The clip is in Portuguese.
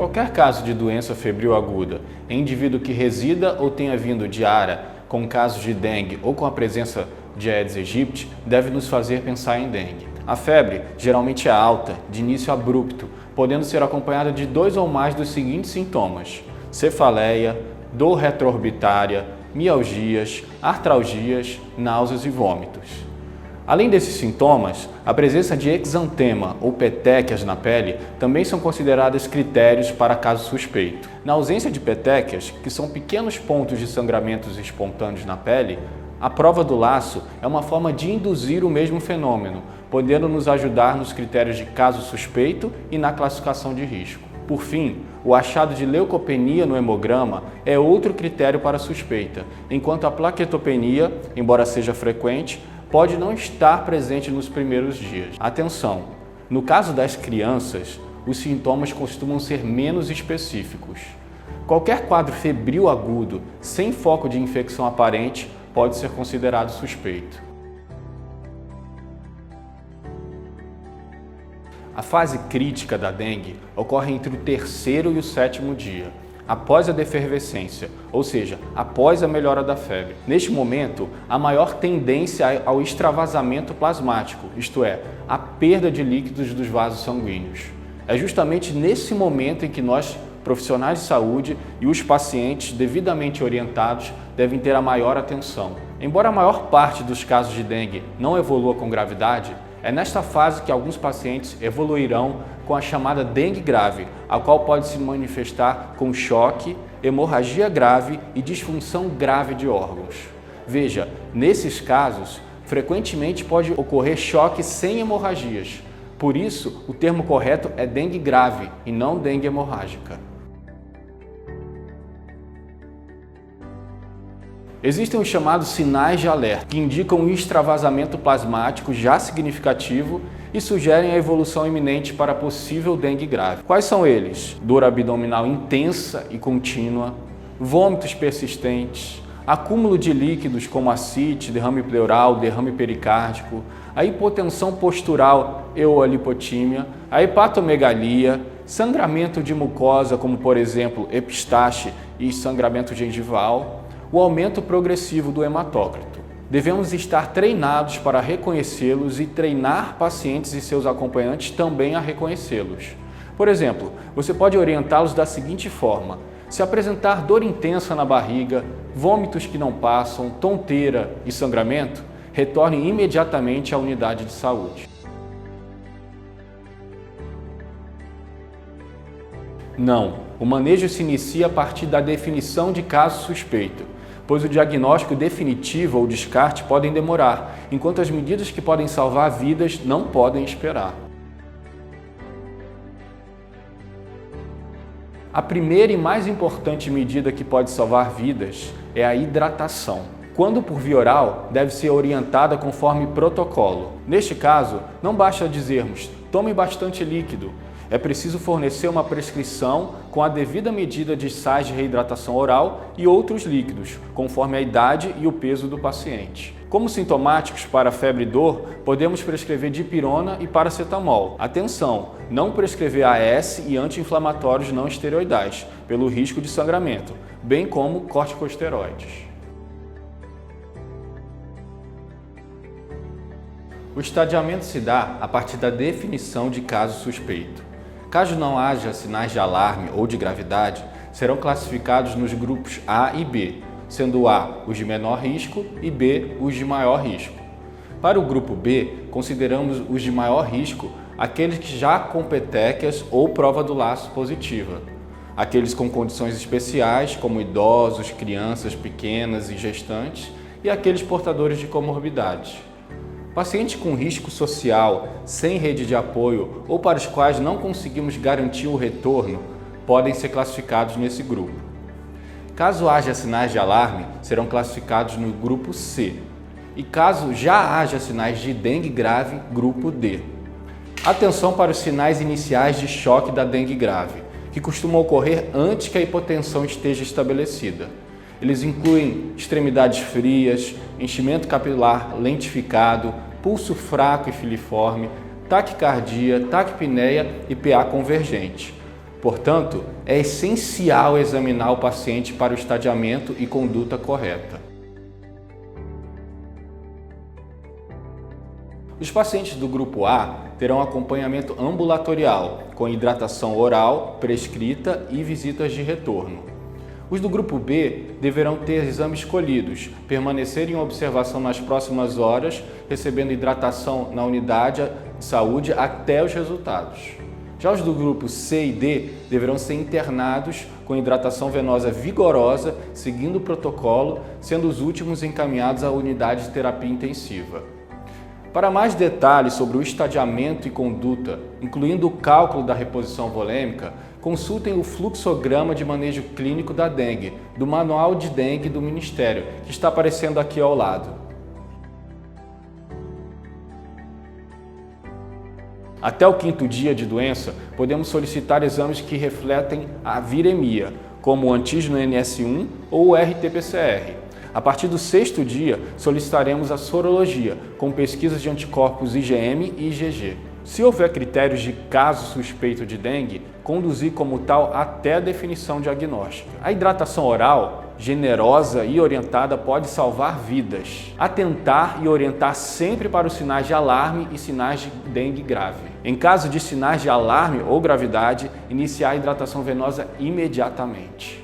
Qualquer caso de doença febril aguda em indivíduo que resida ou tenha vindo de área com casos de dengue ou com a presença de Aedes aegypti deve nos fazer pensar em dengue. A febre geralmente é alta, de início abrupto, podendo ser acompanhada de 2 ou mais dos seguintes sintomas: cefaleia, dor retroorbitária, mialgias, artralgias, náuseas e vômitos. Além desses sintomas, a presença de exantema ou petequias na pele também são consideradas critérios para caso suspeito. Na ausência de petequias, que são pequenos pontos de sangramentos espontâneos na pele, a prova do laço é uma forma de induzir o mesmo fenômeno, podendo nos ajudar nos critérios de caso suspeito e na classificação de risco. Por fim, o achado de leucopenia no hemograma é outro critério para suspeita, enquanto a plaquetopenia, embora seja frequente, pode não estar presente nos primeiros dias. Atenção! No caso das crianças, os sintomas costumam ser menos específicos. Qualquer quadro febril agudo, sem foco de infecção aparente, pode ser considerado suspeito. A fase crítica da dengue ocorre entre o 3º e o 7º dia, após a defervescência, ou seja, após a melhora da febre. Neste momento, há maior tendência ao extravasamento plasmático, isto é, a perda de líquidos dos vasos sanguíneos. É justamente nesse momento em que nós, profissionais de saúde e os pacientes devidamente orientados, devem ter a maior atenção. Embora a maior parte dos casos de dengue não evolua com gravidade, é nesta fase que alguns pacientes evoluirão com a chamada dengue grave, a qual pode se manifestar com choque, hemorragia grave e disfunção grave de órgãos. Veja, nesses casos, frequentemente pode ocorrer choque sem hemorragias. Por isso, o termo correto é dengue grave e não dengue hemorrágica. Existem os chamados sinais de alerta, que indicam um extravasamento plasmático já significativo e sugerem a evolução iminente para possível dengue grave. Quais são eles? Dor abdominal intensa e contínua, vômitos persistentes, acúmulo de líquidos como ascite, derrame pleural, derrame pericárdico, a hipotensão postural ou a lipotímia, a hepatomegalia, sangramento de mucosa como, por exemplo, epistaxe e sangramento gengival, o aumento progressivo do hematócrito. Devemos estar treinados para reconhecê-los e treinar pacientes e seus acompanhantes também a reconhecê-los. Por exemplo, você pode orientá-los da seguinte forma: se apresentar dor intensa na barriga, vômitos que não passam, tonteira e sangramento, retorne imediatamente à unidade de saúde. Não, o manejo se inicia a partir da definição de caso suspeito, pois o diagnóstico definitivo ou descarte podem demorar, enquanto as medidas que podem salvar vidas não podem esperar. A primeira e mais importante medida que pode salvar vidas é a hidratação. Quando por via oral, deve ser orientada conforme protocolo. Neste caso, não basta dizermos "tome bastante líquido". É preciso fornecer uma prescrição com a devida medida de sais de reidratação oral e outros líquidos, conforme a idade e o peso do paciente. Como sintomáticos para febre e dor, podemos prescrever dipirona e paracetamol. Atenção, não prescrever AS e anti-inflamatórios não esteroidais, pelo risco de sangramento, bem como corticosteroides. O estadiamento se dá a partir da definição de caso suspeito. Caso não haja sinais de alarme ou de gravidade, serão classificados nos grupos A e B, sendo A os de menor risco e B os de maior risco. Para o grupo B, consideramos os de maior risco aqueles que já com petequias ou prova do laço positiva, aqueles com condições especiais, como idosos, crianças pequenas e gestantes, e aqueles portadores de comorbidades. Pacientes com risco social, sem rede de apoio ou para os quais não conseguimos garantir o retorno, podem ser classificados nesse grupo. Caso haja sinais de alarme, serão classificados no grupo C. E caso já haja sinais de dengue grave, grupo D. Atenção para os sinais iniciais de choque da dengue grave, que costumam ocorrer antes que a hipotensão esteja estabelecida. Eles incluem extremidades frias, enchimento capilar lentificado, pulso fraco e filiforme, taquicardia, taquipneia e PA convergente. Portanto, é essencial examinar o paciente para o estadiamento e conduta correta. Os pacientes do grupo A terão acompanhamento ambulatorial, com hidratação oral, prescrita e visitas de retorno. Os do grupo B deverão ter exames escolhidos, permanecer em observação nas próximas horas, recebendo hidratação na unidade de saúde até os resultados. Já os do grupo C e D deverão ser internados com hidratação venosa vigorosa, seguindo o protocolo, sendo os últimos encaminhados à unidade de terapia intensiva. Para mais detalhes sobre o estadiamento e conduta, incluindo o cálculo da reposição volêmica, consultem o fluxograma de manejo clínico da dengue, do Manual de Dengue do Ministério, que está aparecendo aqui ao lado. Até o 5º dia de doença, podemos solicitar exames que refletem a viremia, como o antígeno NS1 ou o RT-PCR. A partir do 6º dia, solicitaremos a sorologia, com pesquisas de anticorpos IgM e IgG. Se houver critérios de caso suspeito de dengue, conduzir como tal até a definição diagnóstica. A hidratação oral, generosa e orientada, pode salvar vidas. Atentar e orientar sempre para os sinais de alarme e sinais de dengue grave. Em caso de sinais de alarme ou gravidade, iniciar a hidratação venosa imediatamente.